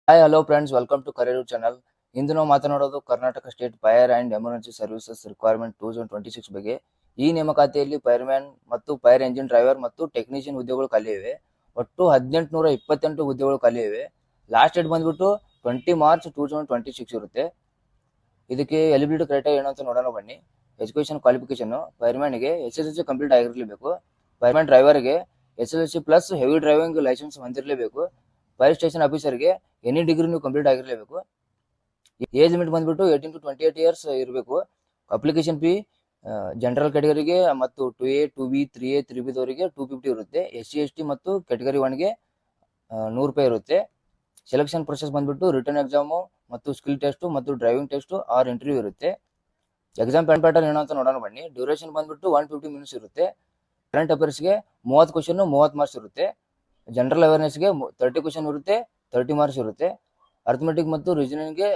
Hi hello friends, welcome to career channel. ಇಂದು ನಾವು ಮಾತನಾಡೋದು Karnataka state fire and emergency services requirement 2026 ಬಗ್ಗೆ. ಈ ನೇಮಕಾತಿಯಲ್ಲಿ ಫೈರ್ಮ್ಯಾನ್ ಮತ್ತು ಫೈರ್ ಎಂಜಿನ್ ಡ್ರೈವರ್ ಮತ್ತು ಟೆಕ್ನಿಷಿಯನ್ ಹುದ್ದೆಗಳು ಖಾಲಿ ಇವೆ. ಒಟ್ಟು 1828 ಹುದ್ದೆಗಳು ಖಾಲಿ ಇವೆ. ಲಾಸ್ಟ್ ಡೇಟ್ ಬಂದ್ಬಿಟ್ಟು 20 ಮಾರ್ಚ್ 2026 ಇರುತ್ತೆ. ಇದಕ್ಕೆ ಎಲಿಜಿಬಿಲಿಟಿ ಕ್ರೈಟೇರಿಯಾ ಏನು ಅಂತ ನೋಡೋಣ ಬನ್ನಿ. ಎಜುಕೇಶನ್ ಕ್ವಾಲಿಫಿಕೇಶನ್: ಫೈರ್ಮ್ಯಾನ್ಗೆ SSLC ಕಂಪ್ಲೀಟ್ ಆಗಿರಲೇಬೇಕು. ಫೈರ್ಮ್ಯಾನ್ ಡ್ರೈವರ್ಗೆ SSLC plus heavy driving licence ಹೊಂದಿರಲೇಬೇಕು. ಫೈರ್ ಸ್ಟೇಷನ್ ಆಫೀಸರ್ಗೆ ಎನಿ ಡಿಗ್ರಿ ನೀವು ಕಂಪ್ಲೀಟ್ ಆಗಿರಲೇಬೇಕು. ಏಜ್ ಲಿಮಿಟ್ ಬಂದ್ಬಿಟ್ಟು 18 to 28 ಇಯರ್ಸ್ ಇರಬೇಕು. ಅಪ್ಲಿಕೇಶನ್ ಫೀ ಜನರಲ್ ಕ್ಯಾಟಗರಿಗೆ ಮತ್ತು 2A 2B 3A 3B ದವರಿಗೆ 250 ಇರುತ್ತೆ. SC ST ಮತ್ತು ಕ್ಯಾಟಗರಿ 1ಗೆ 100 ರೂಪಾಯಿ ಇರುತ್ತೆ. ಸೆಲೆಕ್ಷನ್ ಪ್ರೊಸೆಸ್ ಬಂದ್ಬಿಟ್ಟು ರಿಟರ್ನ್ ಎಕ್ಸಾಮು ಮತ್ತು ಸ್ಕಿಲ್ ಟೆಸ್ಟ್ ಮತ್ತು ಡ್ರೈವಿಂಗ್ ಟೆಸ್ಟ್ ಆರ್ ಇಂಟರ್ವ್ಯೂ ಇರುತ್ತೆ. ಎಕ್ಸಾಮ್ ಪ್ಯಾಟರ್ನ್ ಏನೋ ಅಂತ ನೋಡೋಣ ಬನ್ನಿ. ಡ್ಯೂರೇಷನ್ ಬಂದ್ಬಿಟ್ಟು 150 ಮಿನಿಟ್ಸ್ ಇರುತ್ತೆ. ಕರೆಂಟ್ ಅಫೇರ್ಸ್ಗೆ 30 ಕ್ವಶನ್ 30 ಮಾರ್ಕ್ಸ್ ಇರುತ್ತೆ. ಜನರಲ್ ಅವೇರ್ನೆಸ್ಗೆ 30 ಕ್ವಶನ್ ಇರುತ್ತೆ, 30 ಮಾರ್ಕ್ಸ್ ಇರುತ್ತೆ. ಅರ್ಥಮೆಟಿಕ್ ಮತ್ತು ರೀಸನಿಂಗ್ಗೆ